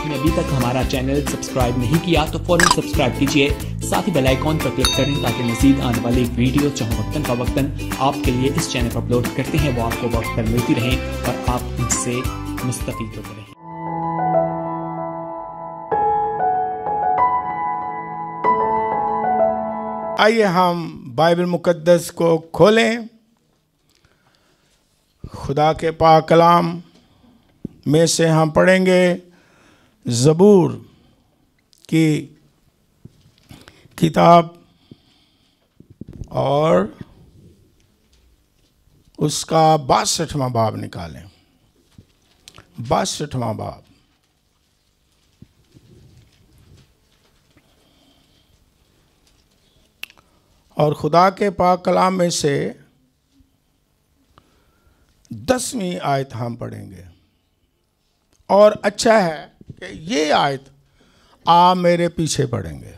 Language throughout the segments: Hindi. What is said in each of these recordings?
आपने अभी तक हमारा चैनल सब्सक्राइब नहीं किया तो फौरन सब्सक्राइब कीजिए, साथ ही बेल आइकॉन पर क्लिक करें ताकि मजीद आने वाली वीडियो चाहे वक्तन का वक्तन आपके लिए इस चैनल पर अपलोड करते हैं वो आपको वक्त पर मिलती रहें और आप इनसे मुस्तफीद होते रहें। आइए हम बाइबल मुकद्दस को खोलें। खुदा के पाक कलाम में से हम पढ़ेंगे ज़बूर की किताब और उसका 62वां बाब निकालें। 62वां बाब। और खुदा के पाक कलाम में से 10वीं आयत हम पढ़ेंगे। और अच्छा है कि ये आयत आप मेरे पीछे पढ़ेंगे।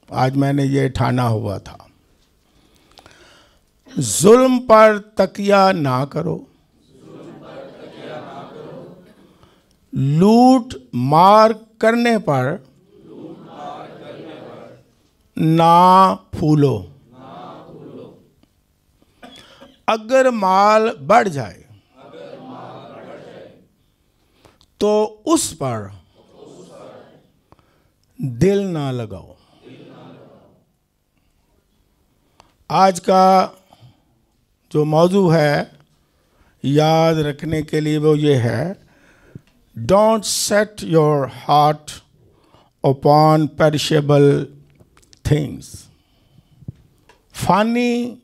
आज मैंने ये ठाना हुआ था, जुल्म पर तकिया ना करो, लूट मार करने पर ना फूलो। अगर माल बढ़ जाए तो उस पर दिल ना लगाओ। आज का जो मौजू है याद रखने के लिए वो ये है, don't set your heart upon perishable things. Fani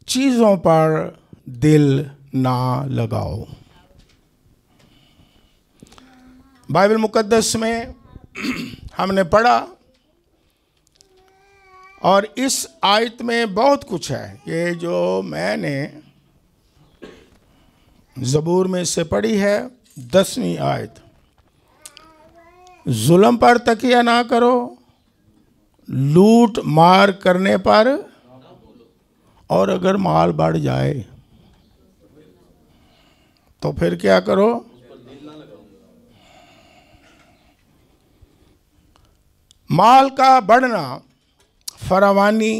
चीज़ों पर दिल ना लगाओ। बाइबल मुकद्दस में हमने पढ़ा और इस आयत में बहुत कुछ है। ये जो मैंने ज़बूर में से पढ़ी है 10वीं आयत, जुल्म पर तकिया ना करो, लूट मार करने पर, और अगर माल बढ़ जाए तो फिर क्या करो? माल का बढ़ना फरावानी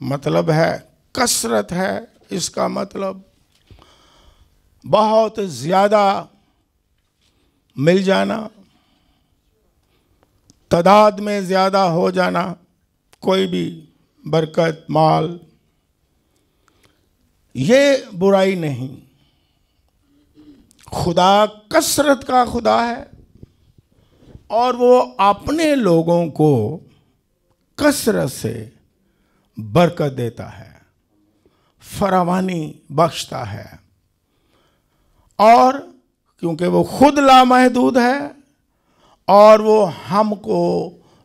मतलब है, कसरत है। इसका मतलब बहुत ज़्यादा मिल जाना, तादाद में ज़्यादा हो जाना। कोई भी बरकत, माल, ये बुराई नहीं। खुदा कसरत का खुदा है और वो अपने लोगों को कसरत से बरकत देता है, फरावानी बख्शता है। और क्योंकि वो खुद लामहदूद है और वो हमको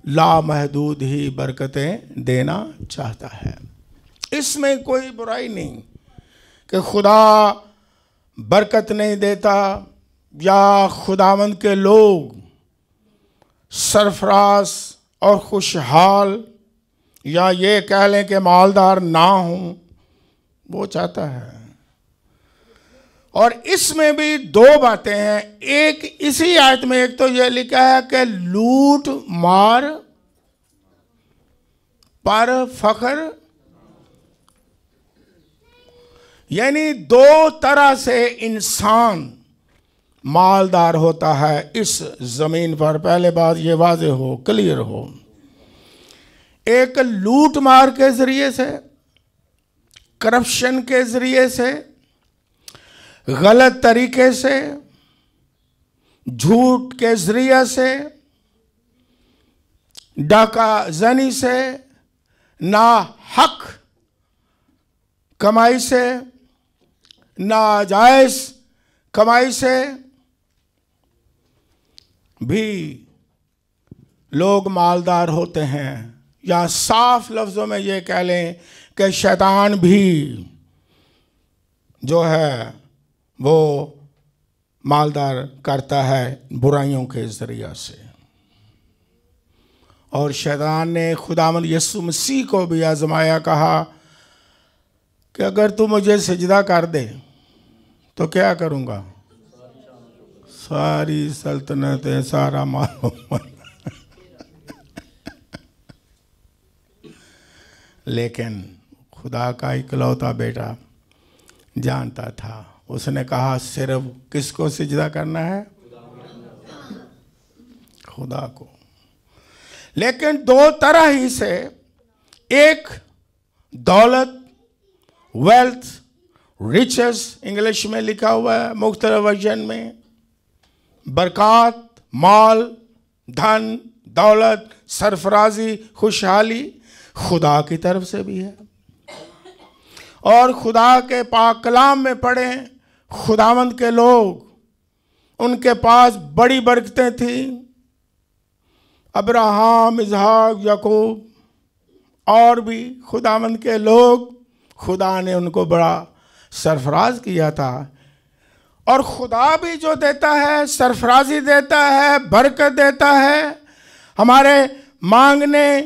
लामहदूद ही बरकतें देना चाहता है। इसमें कोई बुराई नहीं कि खुदा बरकत नहीं देता या खुदावंद के लोग सरफराज और खुशहाल या ये कह लें कि मालदार ना हों, वो चाहता है। और इसमें भी दो बातें हैं। एक इसी आयत में, एक तो ये लिखा है कि लूट मार पर फख्र, यानी दो तरह से इंसान मालदार होता है इस जमीन पर। पहले बात ये वाज़ेह हो, क्लियर हो। एक लूट मार के जरिए से, करप्शन के जरिए से, गलत तरीके से, झूठ के जरिए से, डाका जनी से, ना हक कमाई से, नाजायज कमाई से भी लोग मालदार होते हैं। या साफ लफ्ज़ों में ये कह लें कि शैतान भी जो है वो मालदार करता है बुराइयों के ज़रिए से। और शैतान ने खुदावंद यीशु मसीह को भी आजमाया, कहा कि अगर तू मुझे सजदा कर दे तो क्या करूँगा? सारी सल्तनतें, सारा माल। लेकिन खुदा का इकलौता बेटा जानता था। उसने कहा सिर्फ किसको सिजदा करना है? खुदा को। लेकिन दो तरह ही से, एक दौलत, वेल्थ, रिचेस इंग्लिश में लिखा हुआ है, मुख्तलिफ वर्जन में, बरकत, माल, धन, दौलत, सरफराजी, खुशहाली खुदा की तरफ से भी है। और खुदा के पाक कलाम में पढ़ें, खुदावंद के लोग, उनके पास बड़ी बरकतें थी। अब्राहम, इसहाक, याकूब और भी खुदावंद के लोग, खुदा ने उनको बड़ा सरफराज किया था। और खुदा भी जो देता है, सरफराजी देता है, बरकत देता है, हमारे मांगने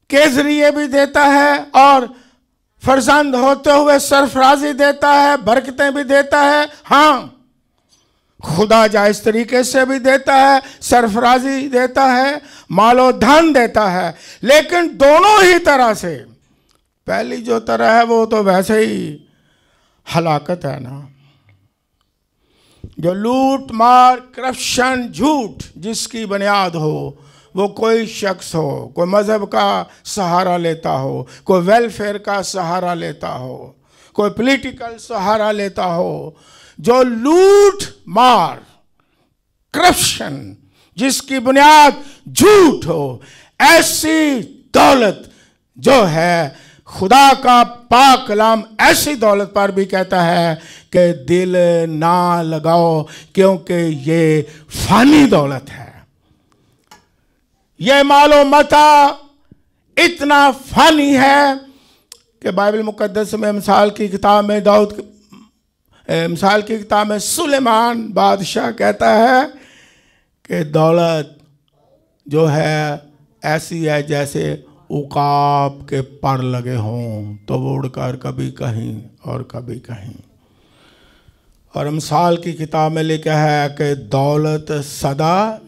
के जरिए भी देता है, और फर्जंद होते हुए सरफराजी देता है, बरकतें भी देता है। हाँ, खुदा जायज तरीके से भी देता है, सरफराजी देता है, मालो धन देता है। लेकिन दोनों ही तरह से, पहली जो तरह है वो तो वैसे ही हलाकत है ना, जो लूट मार, करप्शन, झूठ जिसकी बुनियाद हो, वो कोई शख्स हो, कोई मज़हब का सहारा लेता हो, कोई वेलफेयर का सहारा लेता हो, कोई पॉलिटिकल सहारा लेता हो, जो लूट मार, करप्शन जिसकी बुनियाद झूठ हो, ऐसी दौलत जो है, खुदा का पाक कलाम ऐसी दौलत पर भी कहता है कि दिल ना लगाओ, क्योंकि ये फानी दौलत है। ये मालो मता इतना फानी है कि बाइबल मुकद्दस में मिसाल की किताब में मिसाल की किताब में सुलेमान बादशाह कहता है कि दौलत जो है ऐसी है जैसे उकाब के पर लगे हों, तो वो उड़कर कभी कहीं और कभी कहीं। और मिसाल की किताब में लिखा है कि दौलत सदा,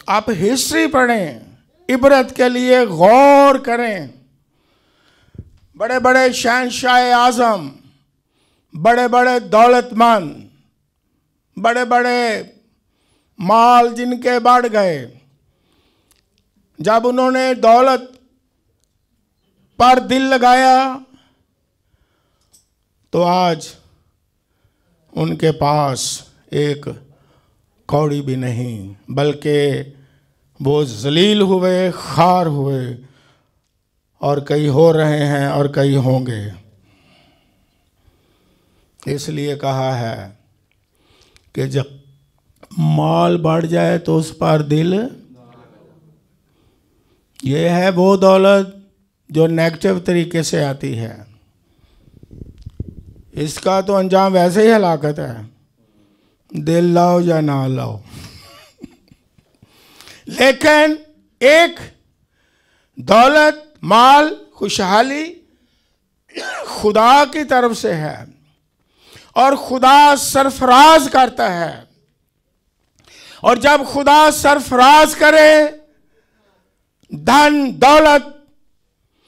आप हिस्ट्री पढ़ें, इबरत के लिए गौर करें। बड़े बड़े शहंशाह आज़म, बड़े बड़े दौलतमंद, बड़े बड़े माल जिनके बढ़ गए, जब उन्होंने दौलत पर दिल लगाया तो आज उनके पास एक कौड़ी भी नहीं, बल्कि वो जलील हुए, खार हुए, और कई हो रहे हैं और कई होंगे। इसलिए कहा है कि जब माल बढ़ जाए तो उस पर दिल, ये है वो दौलत जो नेगेटिव तरीके से आती है, इसका तो अंजाम वैसे ही हलाकत है, दिल लाओ या ना लाओ। लेकिन एक दौलत, माल, खुशहाली खुदा की तरफ से है, और खुदा सरफराज करता है। और जब खुदा सरफराज करे, धन दौलत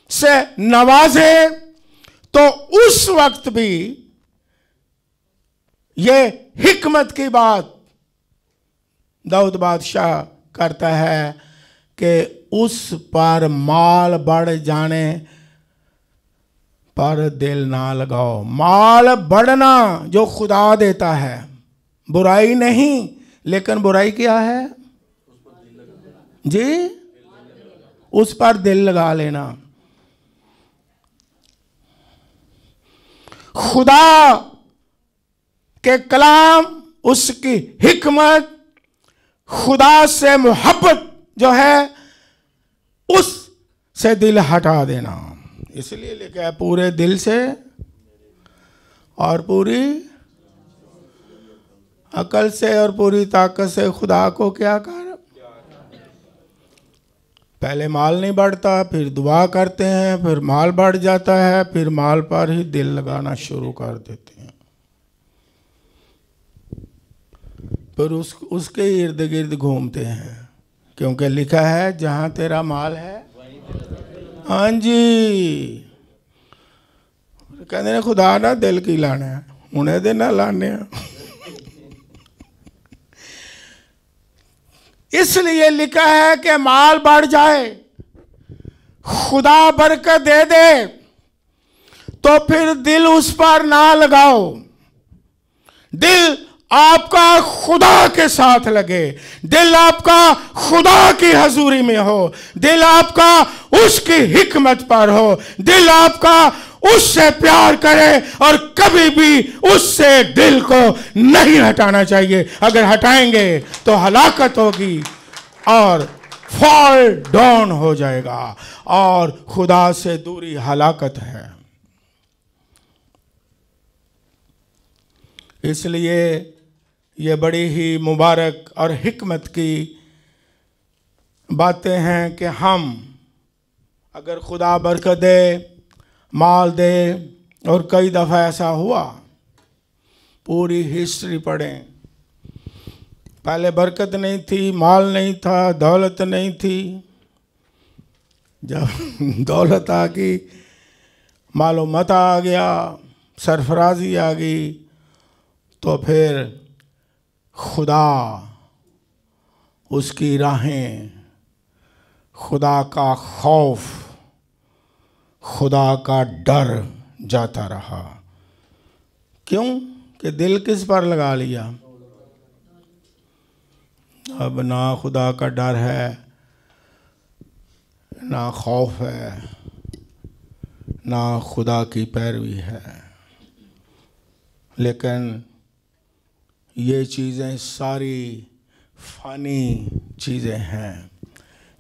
से नवाजे, तो उस वक्त भी ये हिकमत की बात दाऊद बादशाह करता है कि उस पर माल बढ़ जाने पर दिल ना लगाओ। माल बढ़ना जो खुदा देता है, बुराई नहीं, लेकिन बुराई क्या है जी? उस पर दिल लगा लेना। खुदा के कलाम, उसकी हिकमत, खुदा से मोहब्बत जो है, उस से दिल हटा देना। इसलिए लिखा है पूरे दिल से और पूरी अकल से और पूरी ताकत से खुदा को क्या कर। पहले माल नहीं बढ़ता, फिर दुआ करते हैं, फिर माल बढ़ जाता है, फिर माल पर ही दिल लगाना शुरू कर देते हैं। पर उसके इर्द गिर्द घूमते हैं, क्योंकि लिखा है जहां तेरा माल है। हाँ जी, कहते ने खुदा ना दिल की लाना उन्हें दे ना लाने। इसलिए लिखा है कि माल बढ़ जाए, खुदा बरकत दे दे, तो फिर दिल उस पर ना लगाओ। दिल आपका खुदा के साथ लगे, दिल आपका खुदा की हजूरी में हो, दिल आपका उसकी हिकमत पर हो, दिल आपका उससे प्यार करे और कभी भी उससे दिल को नहीं हटाना चाहिए। अगर हटाएंगे तो हलाकत होगी और फॉल डाउन हो जाएगा, और खुदा से दूरी हलाकत है। इसलिए ये बड़ी ही मुबारक और हिकमत की बातें हैं कि हम अगर खुदा बरकत दे, माल दे, और कई दफ़ा ऐसा हुआ, पूरी हिस्ट्री पढ़ें, पहले बरकत नहीं थी, माल नहीं था, दौलत नहीं थी, जब दौलत आ गई, मालो मता आ गया, सरफराजी आ गई, तो फिर खुदा, उसकी राहें, खुदा का खौफ, खुदा का डर जाता रहा। क्यों? कि दिल किस पर लगा लिया। अब ना खुदा का डर है, ना खौफ है, ना खुदा की पैरवी है। लेकिन ये चीज़ें सारी फ़ानी चीज़ें हैं,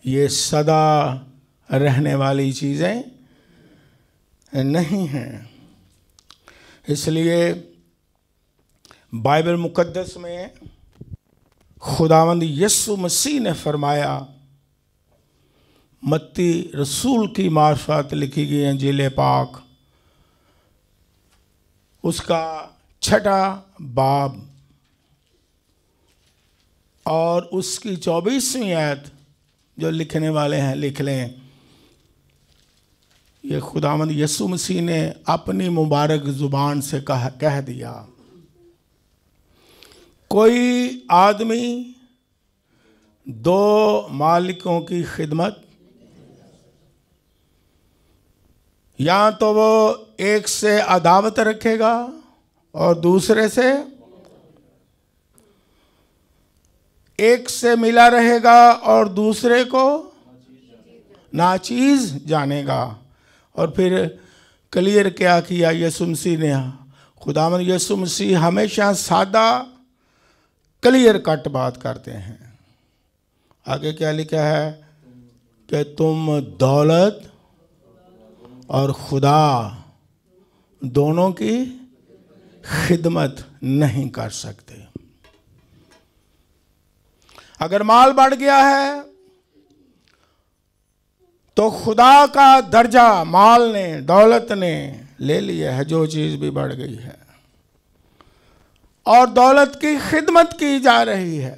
ये सदा रहने वाली चीज़ें नहीं हैं। इसलिए बाइबल मुकद्दस में खुदावंद यीशु मसीह ने फरमाया, मत्ती रसूल की मार्फत लिखी गई इंजील पाक, उसका 6 बाब और उसकी 24वीं आयत, जो लिखने वाले हैं लिख लें। ये खुदावंद यीशु मसीह ने अपनी मुबारक ज़ुबान से कह दिया, कोई आदमी 2 मालिकों की खिदमत, या तो वो एक से अदावत रखेगा और दूसरे से, एक से मिला रहेगा और दूसरे को नाचीज जानेगा। और फिर क्लियर क्या किया यीशु मसीह ने। खुदावंद यीशु मसीह हमेशा सादा क्लियर कट बात करते हैं। आगे क्या लिखा है कि तुम दौलत और खुदा दोनों की खिदमत नहीं कर सकते। अगर माल बढ़ गया है तो खुदा का दर्जा माल ने, दौलत ने ले लिया है, जो चीज भी बढ़ गई है, और दौलत की खिदमत की जा रही है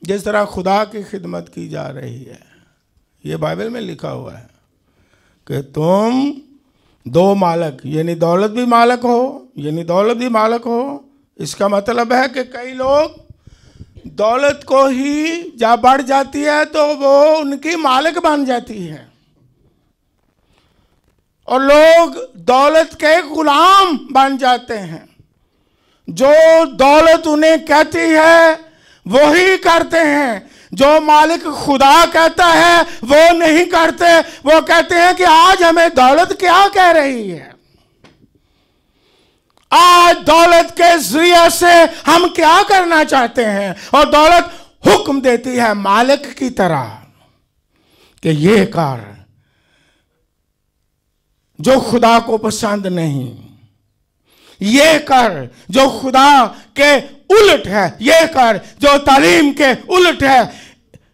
जिस तरह खुदा की खिदमत की जा रही है। ये बाइबल में लिखा हुआ है कि तुम 2 मालक, यानी दौलत भी मालक हो, यानी दौलत भी मालक हो। इसका मतलब है कि कई लोग दौलत को ही जब बढ़ जाती है तो वो उनकी मालिक बन जाती है, और लोग दौलत के गुलाम बन जाते हैं। जो दौलत उन्हें कहती है वही करते हैं, जो मालिक खुदा कहता है वो नहीं करते। वो कहते हैं कि आज हमें दौलत क्या कह रही है, आज दौलत के जरिए से हम क्या करना चाहते हैं, और दौलत हुक्म देती है मालिक की तरह कि ये कर, जो खुदा को पसंद नहीं, ये कर जो खुदा के उलट है, ये कर जो तालीम के उलट है।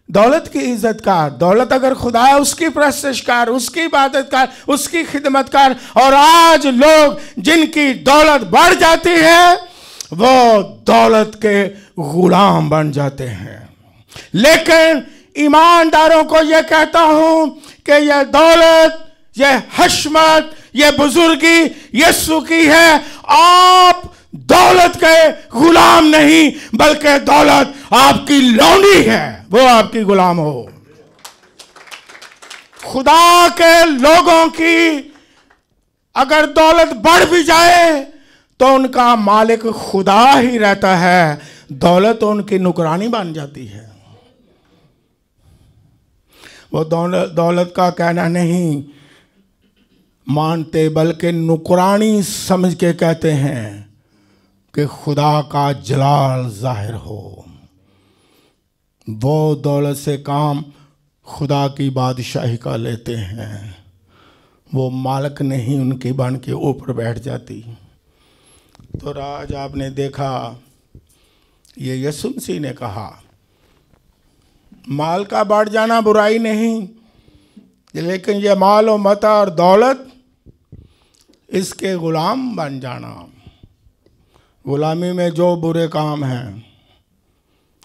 दौलत की इज्जत कर, दौलत अगर खुदा है उसकी परस्तिश कर, उसकी इबादत कर, उसकी खिदमत कर। और आज लोग जिनकी दौलत बढ़ जाती है वो दौलत के गुलाम बन जाते हैं। लेकिन ईमानदारों को यह कहता हूं कि यह दौलत, यह हशमत, यह बुजुर्गी यीशु की है। आप दौलत के गुलाम नहीं, बल्कि दौलत आपकी लौंडी है, वो आपकी गुलाम हो। खुदा के लोगों की अगर दौलत बढ़ भी जाए तो उनका मालिक खुदा ही रहता है, दौलत उनकी नुकरानी बन जाती है। वो दौलत का कहना नहीं मानते, बल्कि नुकरानी समझ के कहते हैं कि खुदा का जलाल जाहिर हो। वो दौलत से काम खुदा की बादशाही का लेते हैं, वो मालिक नहीं उनकी बन के ऊपर बैठ जाती। तो आज आपने देखा ये यीशु मसीह ने कहा माल का बढ़ जाना बुराई नहीं, लेकिन ये माल और मता और दौलत इसके गुलाम बन जाना। गुलामी में जो बुरे काम हैं,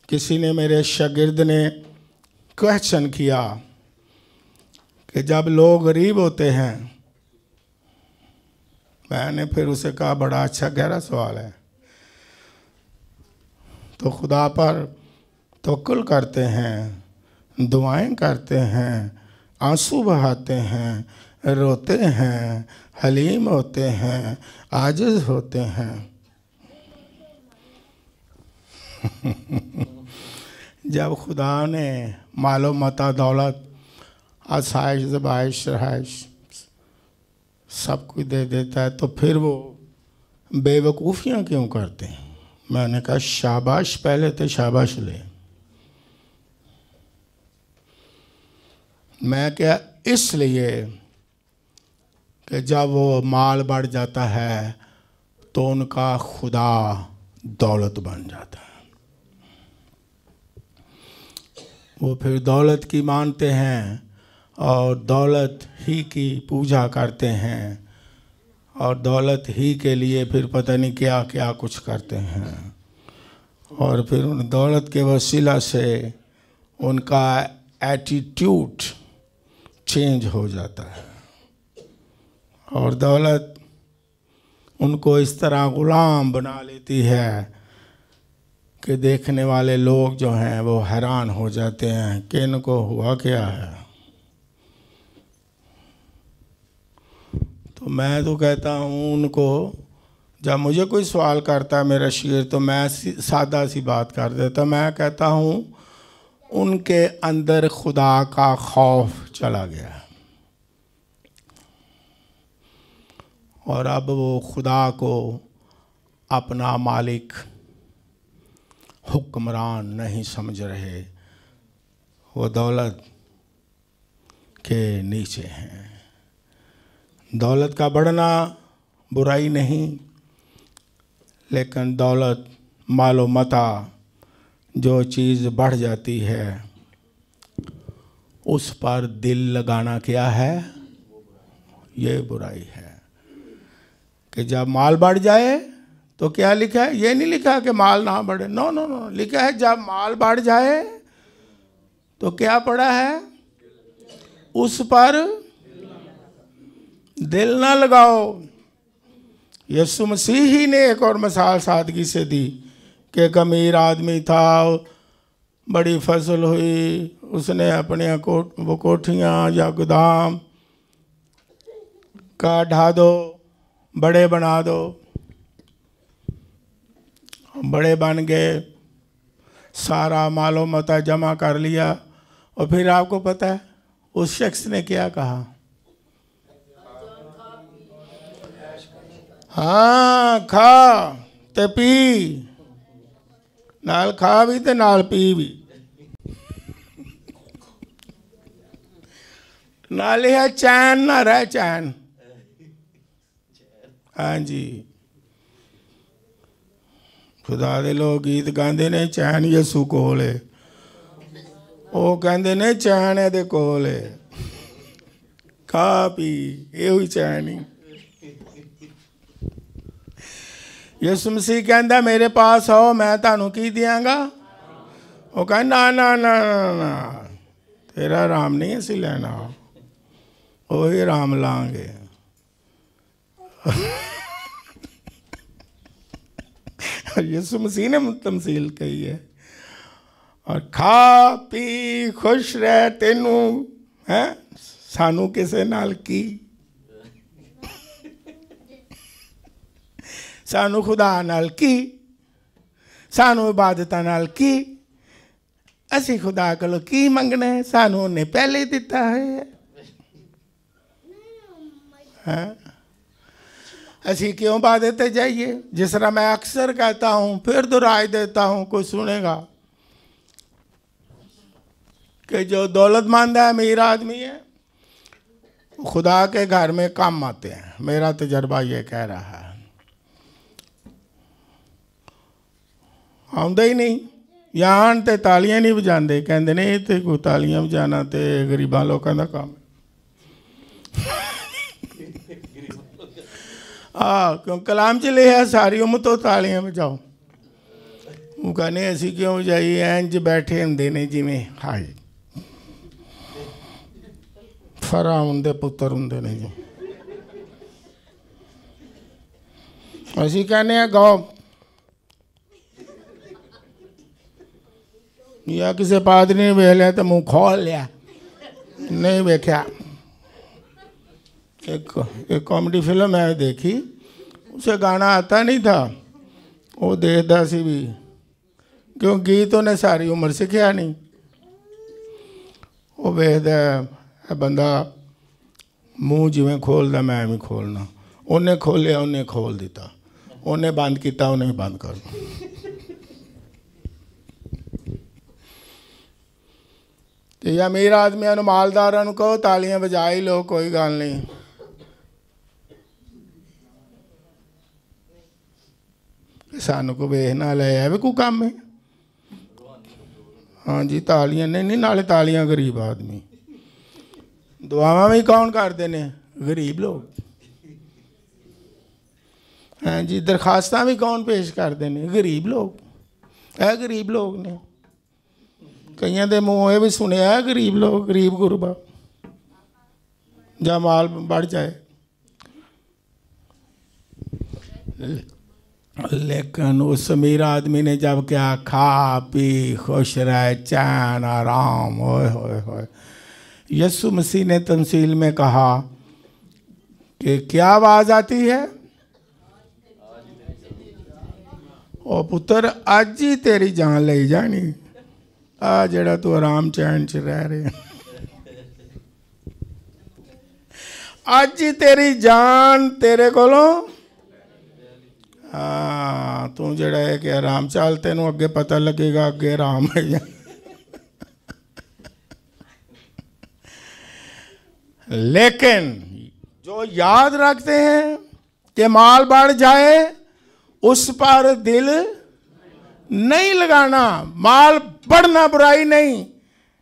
किसी ने मेरे शागिर्द ने क्वेश्चन किया कि जब लोग गरीब होते हैं, मैंने फिर उसे कहा बड़ा अच्छा गहरा सवाल है, तो खुदा पर तवक्कुल करते हैं, दुआएं करते हैं, आंसू बहाते हैं, रोते हैं, हलीम होते हैं, आजिज़ होते हैं। जब खुदा ने मालो मता दौलत आसाइश ज़बाइश रहाइश सब कुछ दे देता है, तो फिर वो बेवकूफ़ियाँ क्यों करते हैं? मैंने कहा शाबाश, पहले तो शाबाश ले। मैं क्या, इसलिए कि जब वो माल बढ़ जाता है तो उनका खुदा दौलत बन जाता है। वो फिर दौलत की मानते हैं और दौलत ही की पूजा करते हैं और दौलत ही के लिए फिर पता नहीं क्या क्या कुछ करते हैं, और फिर उन दौलत के वसीला से उनका एटीट्यूड चेंज हो जाता है और दौलत उनको इस तरह गुलाम बना लेती है कि देखने वाले लोग जो हैं वो हैरान हो जाते हैं कि इनको हुआ क्या है। तो मैं तो कहता हूँ उनको, जब मुझे कोई सवाल करता है मेरा शागिर्द, तो मैं सादा सी बात कर देता। मैं कहता हूँ उनके अंदर खुदा का खौफ चला गया और अब वो खुदा को अपना मालिक हुक्मरान नहीं समझ रहे, वो दौलत के नीचे हैं। दौलत का बढ़ना बुराई नहीं, लेकिन दौलत मालो मता जो चीज़ बढ़ जाती है उस पर दिल लगाना क्या है? ये बुराई है। कि जब माल बढ़ जाए तो क्या लिखा है? ये नहीं लिखा कि माल ना बढ़े, नो नो नो, लिखा है जब माल बढ़ जाए तो क्या पड़ा है? उस पर दिल ना लगाओ। यीशु मसीह ही ने एक और मिसाल सादगी से दी कि एक अमीर आदमी था, बड़ी फसल हुई, उसने अपने वो कोठियाँ या गोदाम का ढा दो, बड़े बना दो, बड़े बन गए, सारा मालो मता जमा कर लिया, और फिर आपको पता है उस शख्स ने क्या कहा? हाँ, खा ते पी, नाल खा भी ते नाल पी भी, नाल है चैन ना रह चैन। हाँ जी, खुदा दे लोग गीत गाते ने चैन यसू कोल है, वो कहते ने चैन एदे कोल है, खा पी ये चैन ही। ਯਿਸੂ ਮਸੀਹ ਕਹਿੰਦਾ ਮੇਰੇ ਪਾਸ ਆਓ ਮੈਂ ਤੁਹਾਨੂੰ ਕੀ ਦਿਆਂਗਾ। ਉਹ ਕਹਿੰਦਾ ਨਾ ਨਾ ਨਾ, ਤੇਰਾ ਆਰਾਮ ਨਹੀਂ ਅਸੀਂ ਲੈਣਾ, ਉਹੀ ਆਰਾਮ ਲਾਂਗੇ। यीशु मसीह ने तमसील कही है। और खा पी खुश रह तेनू है सानू किसे नाल की, सानू खुदा नाल की, सानू इबादत नाल की, असी खुदा कोलों की मंगने, सानू उन्हें पहले ही दिता है। असी क्यों इबादत पे जाइए। जिस तरह मैं अक्सर कहता हूँ फिर दोहराई देता हूँ, कोई सुनेगा कि जो दौलतमंद है अमीर आदमी है खुदा के घर में कम आते हैं। मेरा तजर्बा ये कह रहा है, आउंदे ही नहीं, यहाँ तो तालियां नहीं बजाते, कहते नहीं तो कोई तालियां बजाना तो गरीबां लोगों का काम। क्यों कलाम च लिखा सारी उम्र तो तालियां बजाओ। वो कहने असी क्यों बजाइए, इंज बैठे होंगे ने जिमें हाय फराउन दे पुत्र होंगे ने जी। असी कहने गाओ, या किसी पादरी ने वेख लिया तो मुँह खोल लिया, नहीं वेख्या। एक कॉमेडी फिल्म है देखी, उसे गाना आता नहीं था, वो देखता सी भी, क्यों गीत उन्हें सारी उम्र सीखा नहीं। वो वेखदा बंदा मूँह जिवें खोलदा मैं भी खोलना, उन्हें खोलिया उन्हें खोल दिता, उन्हें बंद किया उन्हें बंद कर। या अमीर आदमियों नूं मालदारां नूं कहो तालियां बजा ही लो, कोई गल नहीं। सानू को वेखना ले है भी कोई काम है। हाँ जी तालियां नहीं नाले तालियां गरीब आदमी, दुआवां भी कौन करते हैं, गरीब लोग। हाँ जी दरखास्तां भी कौन पेश करते हैं, गरीब लोग। है गरीब लोग ने, कईयां दे मूँह भी सुनिया है गरीब लोग, गरीब गुरबा जा माल बढ़ जाए। लेकिन उस अमीर आदमी ने जब क्या खा पी खुश रहे चैन आराम, होए होए होए। यीशु मसीह ने तमसील में कहा कि क्या आवाज़ आती है, ओ पुत्र अज ही तेरी जान ले जानी, आ जड़ा तू आराम चैन च रह रहे, अज ही तेरी जान तेरे कोलों। हाँ तू जड़ा है कि आराम चाल, तेनों अगे पता लगेगा अगे आराम है। लेकिन जो याद रखते हैं कि माल बढ़ जाए उस पर दिल नहीं लगाना। माल बढ़ना बुराई नहीं,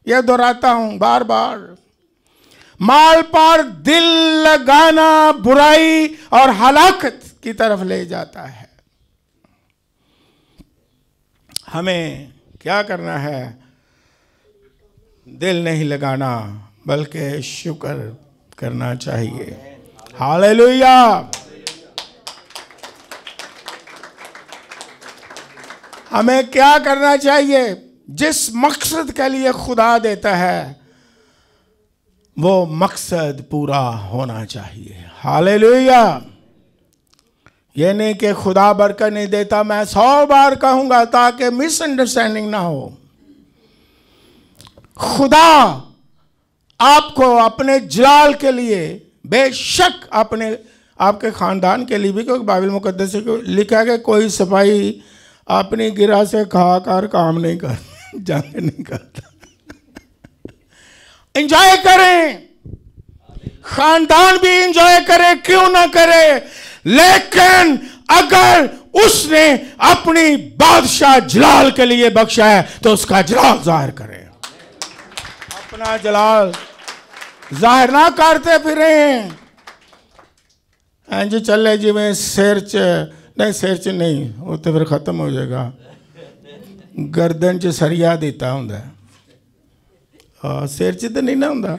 यह दोहराता हूं बार बार। माल पर दिल लगाना बुराई और हलाकत की तरफ ले जाता है। हमें क्या करना है, दिल नहीं लगाना बल्कि शुक्र करना चाहिए। हालेलुया। हमें क्या करना चाहिए, जिस मकसद के लिए खुदा देता है वो मकसद पूरा होना चाहिए। हालेलुया। ये नहीं कि खुदा बरकत नहीं देता, मैं 100 बार कहूंगा ताकि मिसअंडरस्टैंडिंग ना हो। खुदा आपको अपने जलाल के लिए, बेशक अपने आपके ख़ानदान के लिए भी, क्योंकि बाइबल मुकद्दस में लिखा है कि कोई सिपाही अपनी गिरा से खाकर काम नहीं कर जंग नहीं करता। एंजॉय करें, खानदान भी एंजॉय करे, क्यों ना करे, लेकिन अगर उसने अपनी बादशाह जलाल के लिए बख्शा है तो उसका जलाल जाहिर करे। अपना जलाल जाहिर ना करते फिरे, इंज चले जिवें सिर च नहीं सिर च नहीं, वो तो फिर खत्म हो जाएगा। गर्दन च सरिया दिता होंगे, सिर च तो नहीं ना होंगे।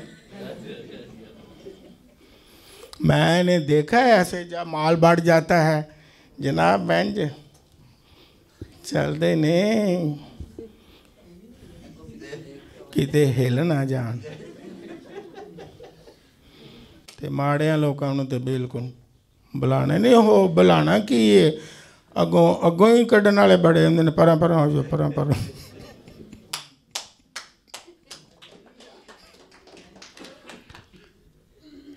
मैंने देखा है ऐसे जब माल बढ़ जाता है जनाब बेंच चलते नहीं किते हिल ना जान ते माड़िया लोगों नूं ते बिल्कुल बुलाने नहीं, हो बुलाना कि ये अगों ही कढ़न वाले बड़े होंगे ने, परां परां हो जाओ परां परां।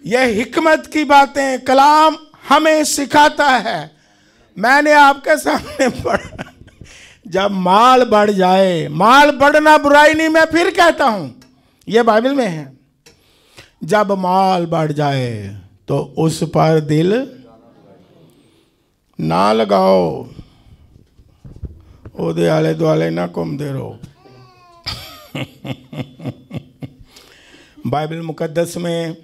यह हिकमत की बातें कलाम हमें सिखाता है। मैंने आपके सामने पढ़ा, जब माल बढ़ जाए, माल बढ़ना बुराई नहीं, मैं फिर कहता हूं यह बाइबल में है, जब माल बढ़ जाए तो उस पर दिल ना लगाओ, ओदे आले दुआले ना घूमते रहो। बाइबल मुकद्दस में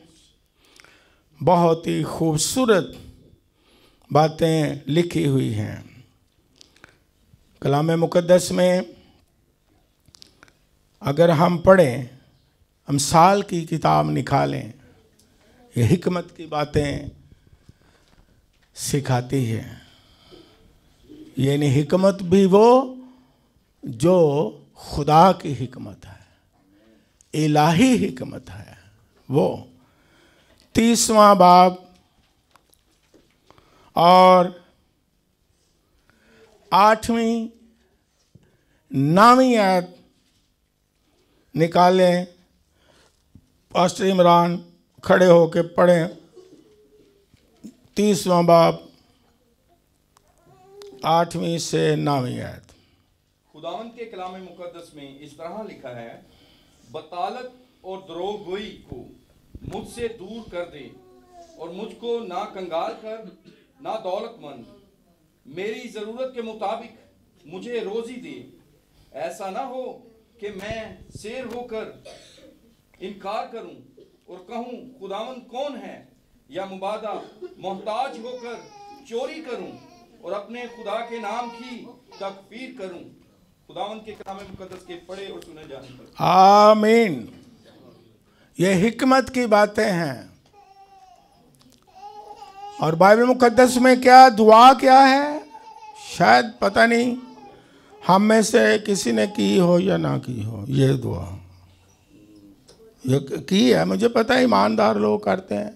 बहुत ही खूबसूरत बातें लिखी हुई हैं। कलाम मुकद्दस में अगर हम पढ़ें, हम साल की किताब निकालें, ये हिकमत की बातें सिखाती है। यानी हिकमत भी वो जो खुदा की हिकमत है, इलाही हिकमत है। वो 30वां बाब और 8वीं 9वीं आयत निकालें। पास्टर इमरान खड़े होकर पढ़ें 30वां बाब 8वीं से 9वीं आयत। खुदावंद के कलाम मुकद्दस में इस तरह लिखा है, बतालत और द्रोहगोई को मुझसे दूर कर दे और मुझको ना कंगाल कर ना दौलतमंद, मेरी जरूरत के मुताबिक मुझे रोजी दे। ऐसा ना हो कि मैं शेर होकर इनकार करूं और कहूं खुदावंद कौन है, या मुबादा मोहताज होकर चोरी करूं और अपने खुदा के नाम की तकफीर करूं। खुदावंद के कलाम मुकद्दस के पढ़े और सुने जाने पर आमीन। ये हिकमत की बातें हैं। और बाइबल मुकद्दस में क्या दुआ क्या है, शायद पता नहीं हम में से किसी ने की हो या ना की हो। ये दुआ ये की है, मुझे पता है ईमानदार लोग करते हैं।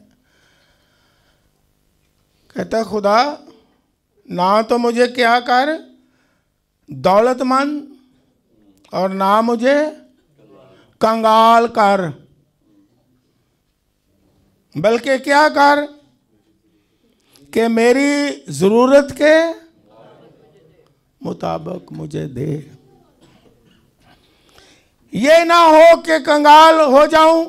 कहता खुदा ना तो मुझे क्या कर दौलतमंद और ना मुझे कंगाल कर, बल्कि क्या कर कि मेरी जरूरत के मुताबिक मुझे दे। ये ना हो कि कंगाल हो जाऊं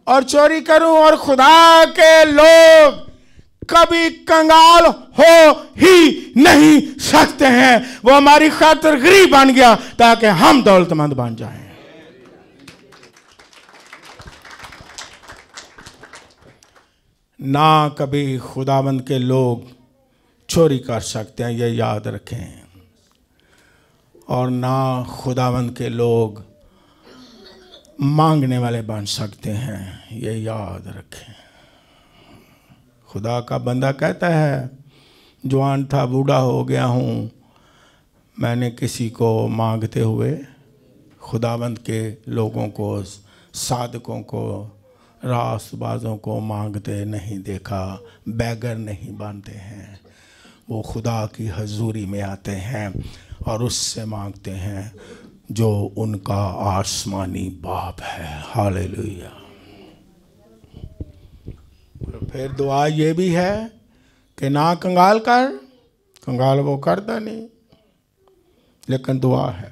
और चोरी करूं। और खुदा के लोग कभी कंगाल हो ही नहीं सकते हैं। वो हमारी खातिर गरीब बन गया ताकि हम दौलतमंद बन जाएं। ना कभी खुदाबंद के लोग चोरी कर सकते हैं, ये याद रखें। और ना खुदाबंद के लोग मांगने वाले बन सकते हैं, ये याद रखें। खुदा का बंदा कहता है, जवान था बूढ़ा हो गया हूँ, मैंने किसी को मांगते हुए खुदाबंद के लोगों को, सादकों को, रास्तबाजों को मांगते नहीं देखा। बैगर नहीं बनते हैं, वो खुदा की हजूरी में आते हैं और उससे मांगते हैं जो उनका आसमानी बाप है। हालेलुया। फिर दुआ ये भी है कि ना कंगाल कर, कंगाल वो करता नहीं, लेकिन दुआ है।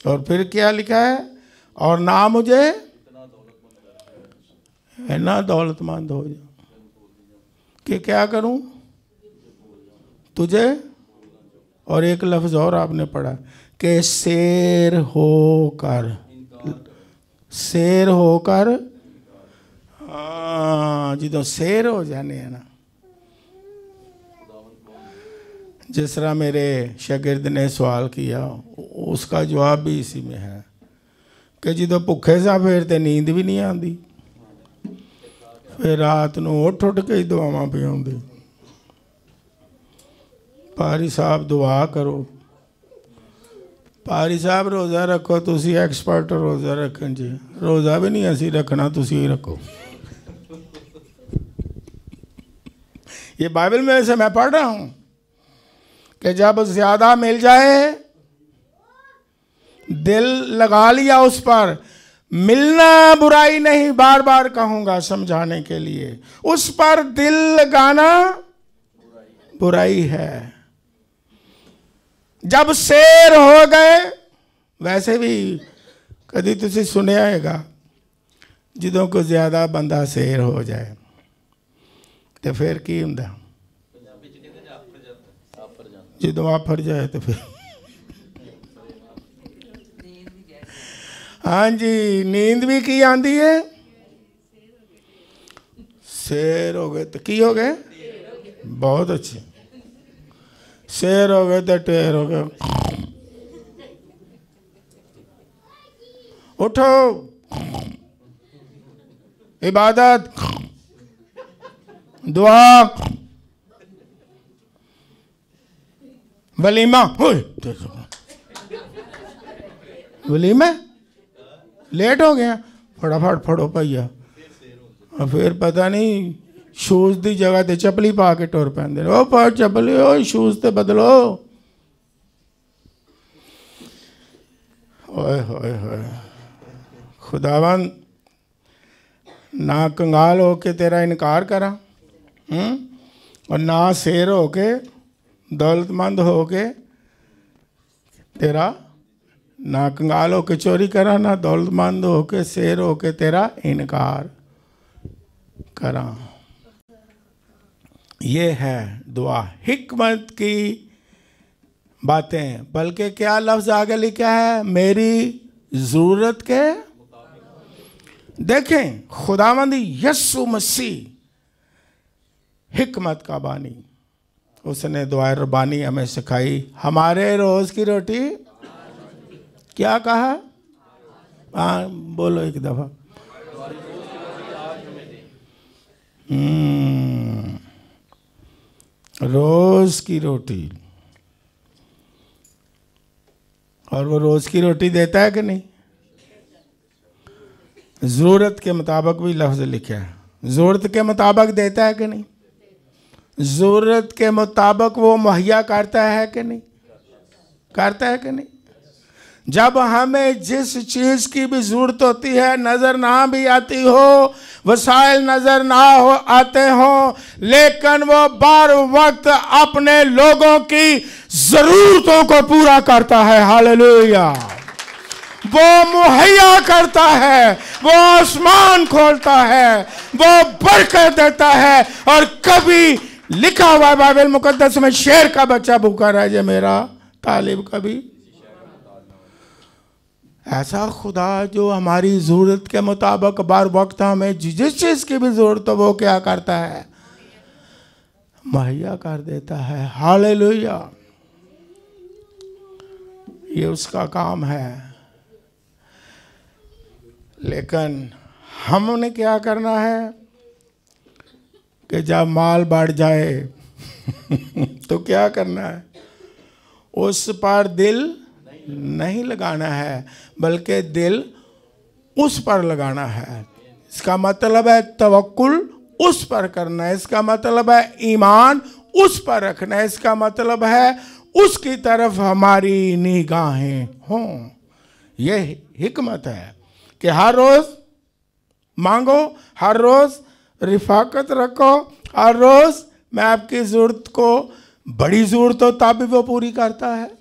और फिर क्या लिखा है, और ना मुझे ना दौलतमंद हो जा कि क्या करूं तुझे। और एक लफ्ज और आपने पढ़ा कि शेर होकर, शेर होकर, जो शेर हो जाने है ना, जिस तरह मेरे शागिर्द ने सवाल किया, उसका जवाब भी इसी में है कि जो भुखे सा फिर तो नींद भी नहीं आती, फिर रात को उठ उठ के ही दुआवां पियाउंदी। पारी साहब दुआ करो, पारी साहब रोज़ा रखो, तुसी एक्सपर्ट रोज़ा रखन जी, रोज़ा भी नहीं असी रखना, तुसी ही रखो। ये बाइबल में से मैं पढ़ रहा हूँ कि जब ज़्यादा मिल जाए, दिल लगा लिया उस पर, मिलना बुराई नहीं, बार बार कहूँगा समझाने के लिए, उस पर दिल लगाना बुराई है। जब शेर हो गए, वैसे भी कभी तुसी सुनिया हैगा ਜਦੋਂ को ज़्यादा बंदा शेर हो जाए तो फिर की हुंदा, ਜਦੋਂ आफर जाए तो फिर हाँ जी, नींद भी की आंदी है। शेर हो गए तो की हो गए, बहुत अच्छे। शेर हो गए तो टेर हो गए। उठो, इबादत, दुआ, वलीमा। वलीमा लेट हो गया, फटाफट फड़ो भैया। और फिर पता नहीं शूज की जगह ते चपली पा के टुर पैंदे, ओ पा चपली, ओ शूज ते बदलो। ओए होए होए, खुदावन ना कंगाल हो के तेरा इनकार करा, और ना शेर हो के, दौलतमंद हो के तेरा, ना कंगाल हो के चोरी करा, ना दौलतमंद हो के शेर हो के तेरा इनकार करा। ये है दुआ, हिकमत की बातें। बल्कि क्या लफ्ज आगे लिखा है, मेरी जरूरत के। देखें, खुदावंद यीशु मसीह हिकमत का बानी, उसने दुआए रब्बानी हमें सिखाई। हमारे रोज की रोटी क्या कहा, हाँ बोलो एक दफा। रोज की रोटी, और वो रोज की रोटी देता है कि नहीं? जरूरत के मुताबिक भी लफ्ज लिखा है, जरूरत के मुताबिक देता है कि नहीं? जरूरत के मुताबिक वो मुहैया करता है कि नहीं? करता है कि नहीं? जब हमें जिस चीज की भी जरूरत होती है, नजर ना भी आती हो, वसाइल नजर ना हो आते हो, लेकिन वो बार वक्त अपने लोगों की जरूरतों को पूरा करता है। हालेलुया। वो मुहैया करता है, वो आसमान खोलता है, वो बरकत देता है। और कभी लिखा हुआ है बाइबल मुकद्दस में, शेर का बच्चा भूखा रह जाए मेरा तालिब कभी। ऐसा खुदा जो हमारी ज़रूरत के मुताबिक बार वक्त हमें जिस चीज़ की भी ज़रूरत हो वो क्या करता है, मुहैया कर देता है। हालेलुया। ये उसका काम है। लेकिन हमने क्या करना है कि जब माल बढ़ जाए तो क्या करना है, उस पर दिल नहीं लगाना है, बल्कि दिल उस पर लगाना है। इसका मतलब है तवक्कुल उस पर करना है, इसका मतलब है ईमान उस पर रखना है, इसका मतलब है उसकी तरफ हमारी निगाहें हों। यह हिकमत है कि हर रोज मांगो, हर रोज रिफाकत रखो, हर रोज मैं आपकी जरूरत को, बड़ी जरूरत हो तब भी वो पूरी करता है,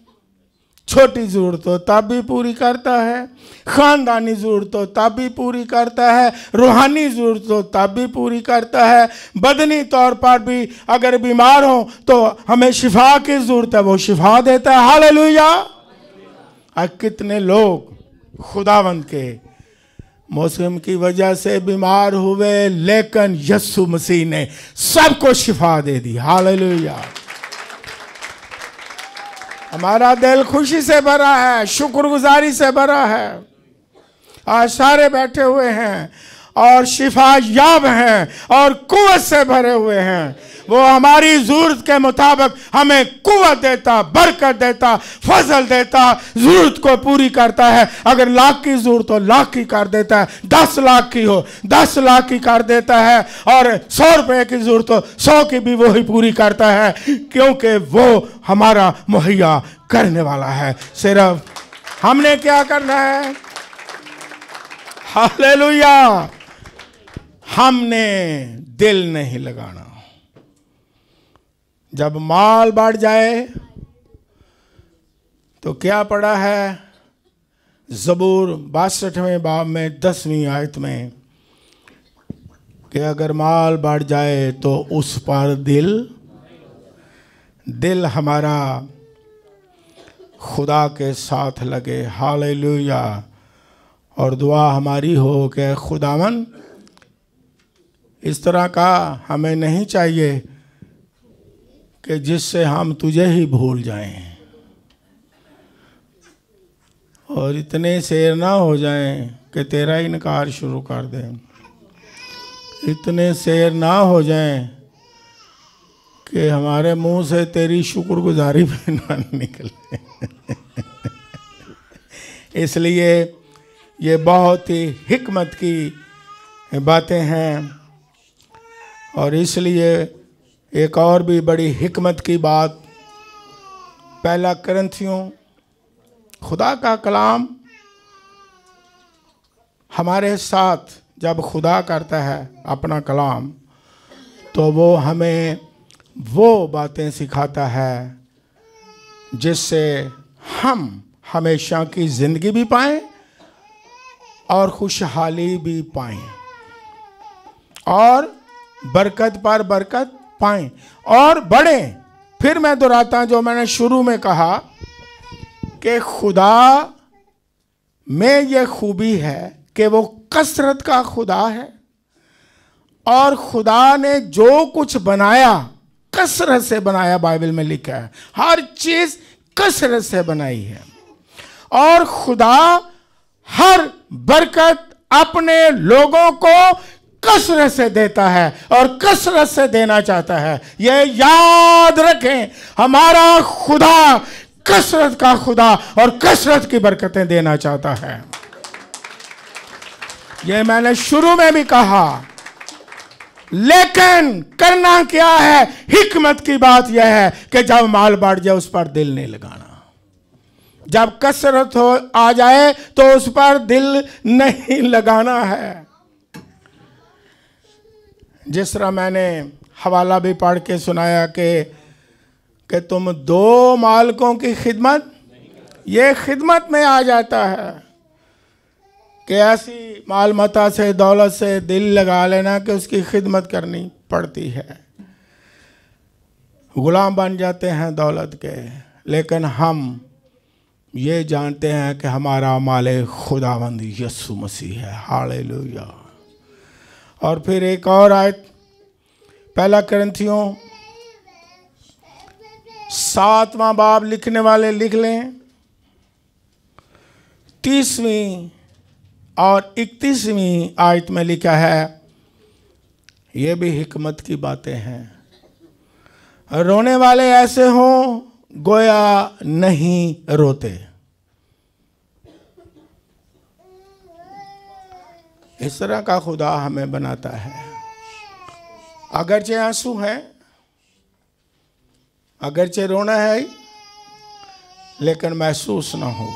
छोटी जरूरत हो तब भी पूरी करता है, खानदानी जरूरत हो तब भी पूरी करता है, रूहानी जरूरत हो तब भी पूरी करता है, बदनी तौर पर भी अगर बीमार हो तो हमें शिफा की जरूरत है, वो शिफा देता है। हालेलुया। और कितने लोग खुदावंद के मौसम की वजह से बीमार हुए, लेकिन यीशु मसीह ने सबको शिफा दे दी। हालेलुया। हमारा दिल खुशी से भरा है, शुक्रगुजारी से भरा है। आज सारे बैठे हुए हैं और शिफा याब हैं और कुव्वत से भरे हुए हैं। वो हमारी जरूरत के मुताबिक हमें कुव्वत देता, बरकत देता, फजल देता, जरूरत को पूरी करता है। अगर लाख की जरूरत हो लाख की कर देता है, 10 लाख की हो 10 लाख की कर देता है, और 100 रुपए की जरूरत हो 100 की भी वही पूरी करता है, क्योंकि वो हमारा मुहैया करने वाला है। सिर्फ हमने क्या करना है? हालेलुया। हमने दिल नहीं लगाना। जब माल बढ़ जाए तो क्या पड़ा है ज़बूर 62वें बाब में 10वीं आयत में कि अगर माल बढ़ जाए तो उस पर दिल हमारा खुदा के साथ लगे। हालेलुया। और दुआ हमारी हो कि खुदावन इस तरह का हमें नहीं चाहिए कि जिससे हम तुझे ही भूल जाएं, और इतने शेर ना हो जाएं कि तेरा इनकार शुरू कर दें। इतने शेर ना हो जाएं कि हमारे मुंह से तेरी शुक्रगुजारी भी ना निकले। इसलिए ये बहुत ही हिकमत की बातें हैं। और इसलिए एक और भी बड़ी हिकमत की बात, 1 कुरिन्थियों, खुदा का कलाम हमारे साथ जब खुदा करता है अपना कलाम, तो वो हमें वो बातें सिखाता है जिससे हम हमेशा की ज़िंदगी भी पाएं और खुशहाली भी पाएं और बरकत पर बरकत पाएं और बढ़ें। फिर मैं दोहराता हूं जो मैंने शुरू में कहा कि खुदा में ये खूबी है कि वो कसरत का खुदा है, और खुदा ने जो कुछ बनाया कसरत से बनाया। बाइबल में लिखा है हर चीज कसरत से बनाई है, और खुदा हर बरकत अपने लोगों को कसरत से देता है और कसरत से देना चाहता है। ये याद रखें, हमारा खुदा कसरत का खुदा और कसरत की बरकतें देना चाहता है। ये मैंने शुरू में भी कहा, लेकिन करना क्या है? हिकमत की बात यह है कि जब माल बढ़ जाए उस पर दिल नहीं लगाना। जब कसरत हो आ जाए तो उस पर दिल नहीं लगाना है। जिस तरह मैंने हवाला भी पढ़ के सुनाया कि तुम 2 मालिकों की खिदमत, ये खिदमत में आ जाता है कि ऐसी माल मता से दौलत से दिल लगा लेना कि उसकी खिदमत करनी पड़ती है। गुलाम बन जाते हैं दौलत के, लेकिन हम ये जानते हैं कि हमारा मालिक खुदावंद यीशु मसीह है। हालेलुया। और फिर एक और आयत 1 कुरिन्थियों 7वां बाब लिखने वाले लिख लें, 30वीं और 31वीं आयत में लिखा है, ये भी हिकमत की बातें हैं। रोने वाले ऐसे हों गोया नहीं रोते। इस तरह का खुदा हमें बनाता है। अगरचे आंसू हैं, अगरचे रोना है, लेकिन महसूस ना हो,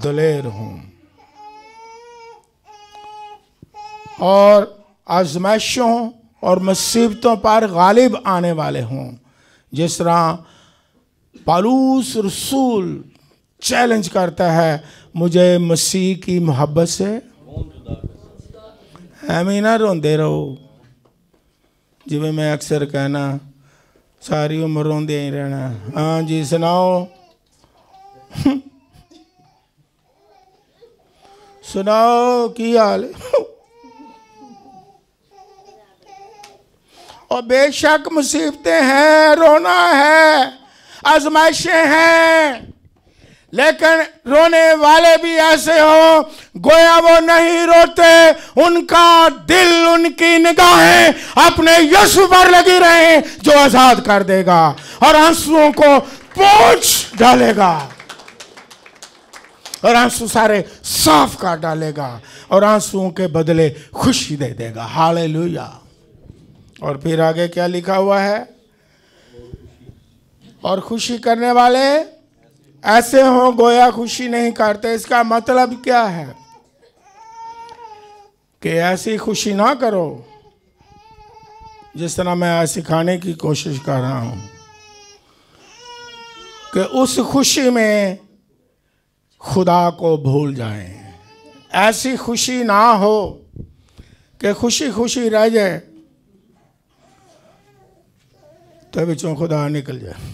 दलेर हूं और आजमाइशों और मुसीबतों पर गालिब आने वाले हों। जिस तरह पौलुस रसूल चैलेंज करता है, मुझे मसीह की मोहब्बत से एवं ना रोंदे रहो। जिवें मैं अक्सर कहना, सारी उम्र रोंदे ही रहना। हाँ जी सुनाओ सुनाओ की हाल है। और बेशक मुसीबतें हैं, रोना है, आजमाइशें हैं, लेकिन रोने वाले भी ऐसे हो गोया वो नहीं रोते, उनका दिल, उनकी निगाहें अपने यीशु पर लगी रहे जो आजाद कर देगा और आंसुओं को पोंछ डालेगा और आंसू सारे साफ कर डालेगा और आंसुओं के बदले खुशी दे देगा। हालेलुया। और फिर आगे क्या लिखा हुआ है? और खुशी करने वाले ऐसे हो गोया खुशी नहीं करते। इसका मतलब क्या है? कि ऐसी खुशी ना करो जिस तरह मैं आज सिखाने की कोशिश कर रहा हूं, कि उस खुशी में खुदा को भूल जाएं। ऐसी खुशी ना हो कि खुशी खुशी रह जाए तो बिचों खुदा निकल जाए।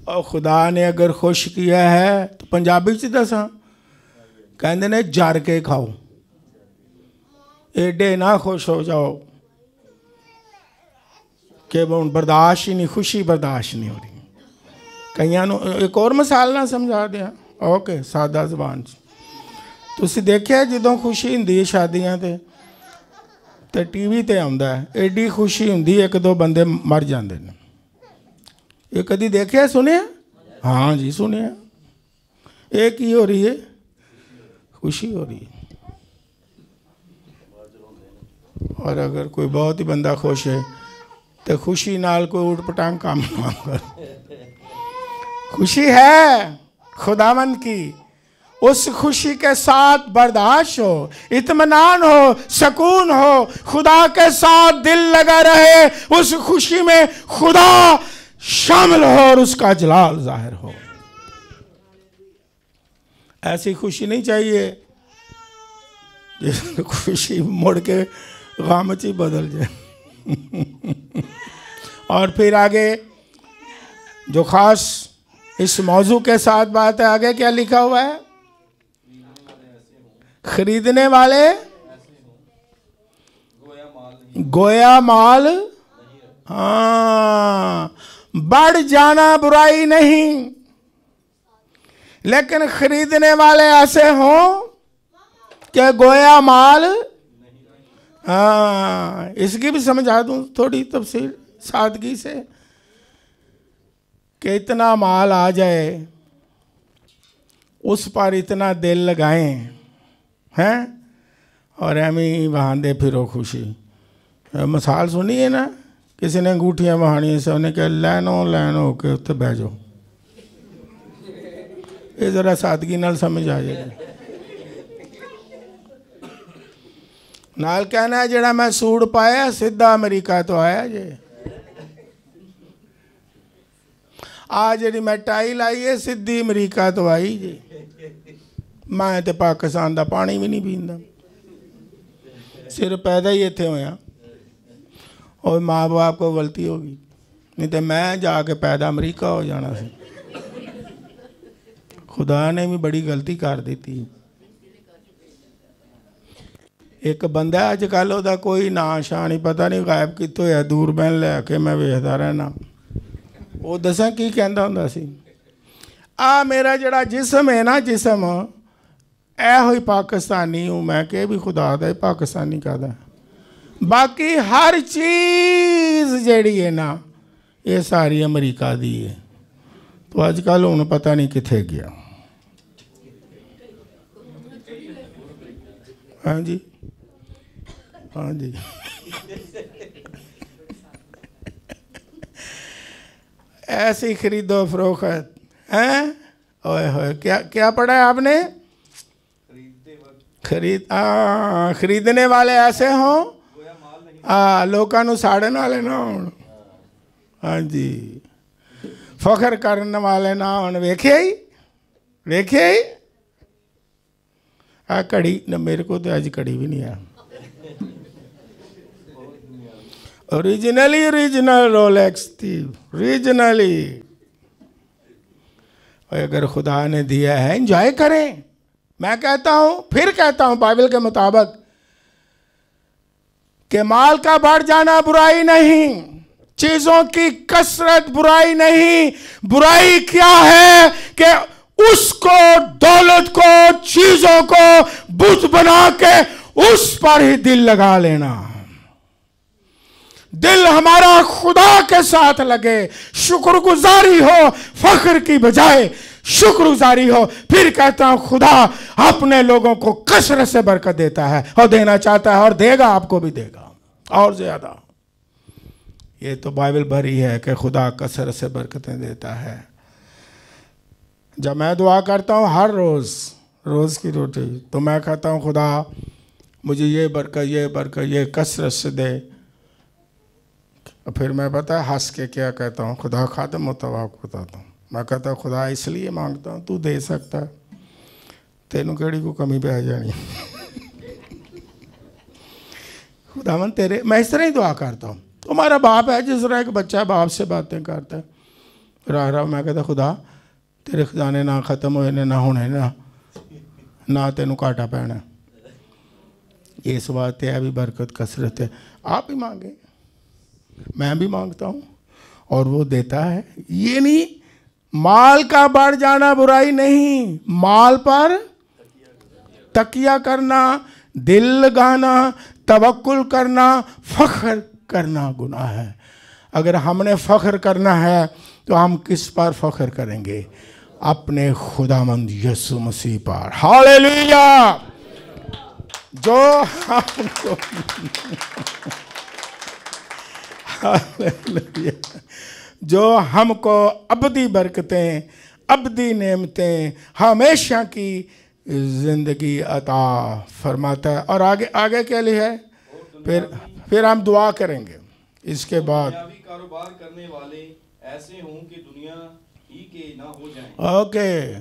और खुदा ने अगर खुश किया है तो पंजाबी च दसा कहते ने जर के खाओ, एडे ना खुश हो जाओ कि बर्दाश्त ही नहीं, खुशी बर्दाश्त नहीं हो रही। कईयां एक और मिसाल ना समझा दिया, ओके सादा जबान तुसीं देखिया जदों खुशी हुंदी है शादियां ते टीवी ते आउंदा है, एडी खुशी हुंदी एक दो बंदे मर जाते हैं। ये कदी देखिया सुनिया? हाँ जी सुनिया। एक ही हो रही है, खुशी हो रही है। और अगर कोई बहुत ही बंदा खुश है तो खुशी नाल कोई उठ पटांग काम ना कर। खुशी है खुदावंद की, उस खुशी के साथ बर्दाश्त हो, इत्मीनान हो, सुकून हो, खुदा के साथ दिल लगा रहे, उस खुशी में खुदा शामिल हो और उसका जलाल जाहिर हो। ऐसी खुशी नहीं चाहिए जिस खुशी मुड़ के गम च ही बदल जाए। और फिर आगे जो खास इस मौजू के साथ बात है, आगे क्या लिखा हुआ है? खरीदने वाले गोया माल, हाँ, बढ़ जाना बुराई नहीं, लेकिन खरीदने वाले ऐसे हों कि गोया माल, हाँ, इसकी भी समझा दूं थोड़ी तफसील सादगी से, कि इतना माल आ जाए उस पर इतना दिल लगाएं हैं और एवं बहाने फिरो खुशी। मिसाल सुनी है ना, किसी ने अंगूठियां बहानिया से उन्हें कहा लैनो के उत्ते बह जाओ। ये जरा सादगी नाल समझ आ जाएगी। नाल कहना है जड़ा मैं सूट पाया सीधा अमेरिका तो आया जे, आ जी मैं टाई लाई है सीधी अमेरिका तो आई जी। मैं तो पाकिस्तान का पानी भी नहीं पींदा, सिर पैदा ही इत्थे होया और माँ बाप को गलती होगी, नहीं तो मैं जाके पैदा अमेरिका हो जाना सी। खुदा ने भी बड़ी गलती कर दी थी। एक बंदा अजकल ओहदा कोई ना शान नहीं, पता नहीं गायब कितों है, दूरबीन लैके मैं वेखदा रहना। वो दसा की कहंदा हुंदा सी, आ मेरा जड़ा जिसम है ना, जिसम ऐहो ही पाकिस्तानी हूँ मैं, के भी खुदा दा पाकिस्तानी कहदा, बाकी हर चीज़ जड़ी है ना ये सारी अमरीका दी है। तो अजकल हुण पता नहीं किथे गया। हाँ जी, हाँ जी। ऐसी खरीदो फरोख्त हैं। ओए होए, क्या क्या पढ़ा है आपने? खरीदने वाले ऐसे हों लोगों नूं साड़न वाले ना होण। हाँ जी, फखर करने वाले ना होण। वेखे ही आ घड़ी न, मेरे को तो अज घड़ी भी नहीं आ। ओरिजिनल रोलेक्स थी, ओरिजिनली। अगर खुदा ने दिया है एंजॉय करें। मैं कहता हूं, फिर कहता हूं, बाइबल के मुताबिक कि माल का बढ़ जाना बुराई नहीं, चीजों की कसरत बुराई नहीं। बुराई क्या है कि उसको, दौलत को, चीजों को बुत बना के उस पर ही दिल लगा लेना। दिल हमारा खुदा के साथ लगे, शुक्रगुजारी हो, फख्र की बजाय शुक्रगुजारी हो। फिर कहता हूं खुदा अपने लोगों को कसरत से बरकत देता है और देना चाहता है और देगा, आपको भी देगा और ज्यादा। ये तो बाइबल भरी है कि खुदा कसरत से बरकतें देता है। जब मैं दुआ करता हूँ हर रोज़ की रोटी, तो मैं कहता हूँ खुदा मुझे ये बरकत ये कसरत से दे। फिर मैं पता है हंस के क्या कहता हूँ, खुदा खातम मुतवा को बताता हूँ। मैं कहता हूँ खुदा इसलिए मांगता हूँ, तू दे सकता है, तेनू केड़ी को कमी पे आ जानी। खुदावन तेरे, मैं इस तरह ही दुआ करता हूँ। तुम्हारा बाप है जिस तरह एक बच्चा बाप से बातें करता है, रहा मैं कहता खुदा तेरे खजाने ना ख़त्म होए ने, ना होने ना तेनू घाटा पैना। इस बात है भी बरकत कसरत है। आप भी मांगे, मैं भी मांगता हूँ और वो देता है। ये नहीं माल का बढ़ जाना बुराई नहीं, माल पर तकिया करना, दिल लगाना, तवक्कुल करना, फख्र करना गुनाह है। अगर हमने फख्र करना है तो हम किस पर फख्र करेंगे? अपने खुदामंद यीशु मसीह पर। हालेलुया। जो हमको हालेलुया, जो हमको अबदी बरकतें, अबदी नेमतें, हमेशा की जिंदगी अता फरमाता है। और आगे आगे क्या लिखा है? फिर हम दुआ करेंगे इसके बाद। कारोबार करने वाले ऐसे हों कि दुनिया ही के ना हो जाएं। ओके,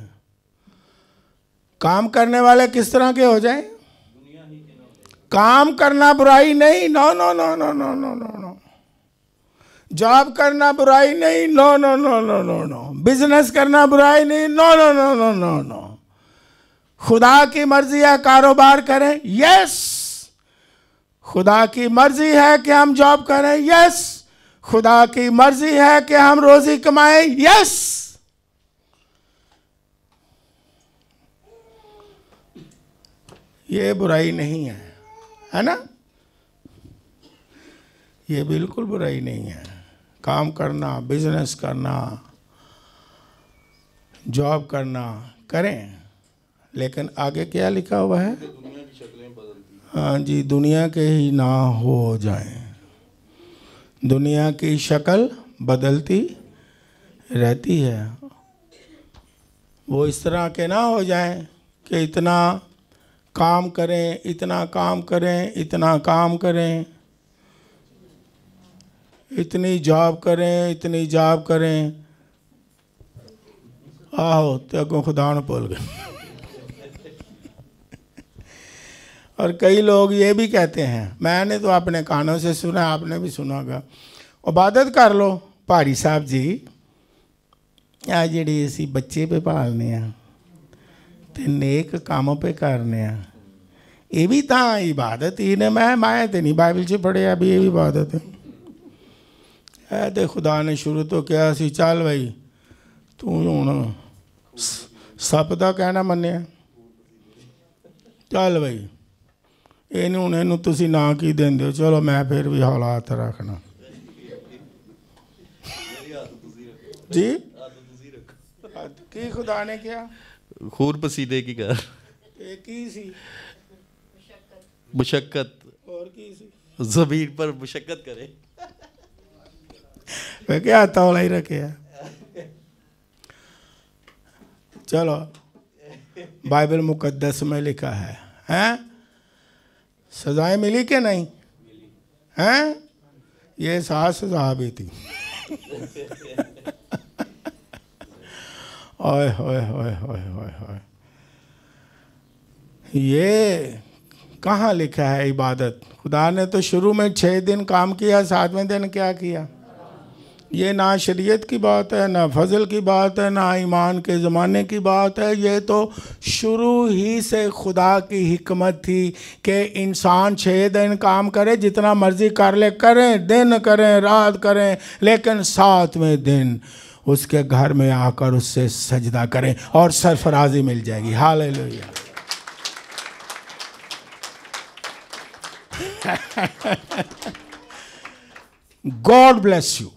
काम करने वाले किस तरह के हो जाएं? दुनिया ही के ना हो जाएं। काम करना बुराई नहीं, no no no no no no no no. Job करना बुराई नहीं, no no no no no no. Business करना बुराई नहीं, no no no no no no. खुदा की मर्जी है कारोबार करें, यस। खुदा की मर्जी है कि हम जॉब करें, यस। खुदा की मर्जी है कि हम रोजी कमाएं, यस। ये बुराई नहीं है ना? ये बिल्कुल बुराई नहीं है। काम करना, बिजनेस करना, जॉब करना करें, लेकिन आगे क्या लिखा हुआ है? दुनिया की शक्लें बदलती। हाँ जी, दुनिया के ही ना हो जाएं। दुनिया की शक्ल बदलती रहती है। वो इस तरह के ना हो जाएं कि इतना काम करें, इतना काम करें, इतना काम करें, इतनी जॉब करें, इतनी जॉब करें। आहो तो खुदा न भूल गए। और कई लोग ये भी कहते हैं, मैंने तो अपने कानों से सुना, आपने भी सुना होगा, इबादत कर लो भारी साहब जी, आ जिहड़े असी बच्चे पे पालने आ ते नेक काम पे करने आ, ये भी तो इबादत ही ने। मैं तो नहीं बाइबल च पढ़िया भी ये भी इबादत है। ऐ ते खुदा ने शुरू तो कहा सी, चल भाई तू हुण सप दा कहना मन्निया, चल भाई इनू हुण इनू तुसी ना की देंदे हो, चलो मैं फिर भी हालात रखना जी। की खुदा ने क्या खून पसीने की कर की सी मुशक्कत, और की सी जमीन पर मुशक्कत करे। वे क्या तौला ही रखे। चलो बाइबल मुकद्दस में लिखा है, हैं? सजाएं मिली कि नहीं? हैं? ये साथ सजा भी थी। ओए होए होए होए होए होए। ये कहाँ लिखा है इबादत? खुदा ने तो शुरू में 6 दिन काम किया, 7वें दिन क्या किया? ये ना शरीयत की बात है, ना फजल की बात है, ना ईमान के ज़माने की बात है। ये तो शुरू ही से खुदा की हिकमत थी कि इंसान 6 दिन काम करे, जितना मर्जी कर ले, करें दिन करें रात करें, लेकिन 7वें दिन उसके घर में आकर उससे सजदा करें और सरफराजी मिल जाएगी। हालेलुया। God bless you.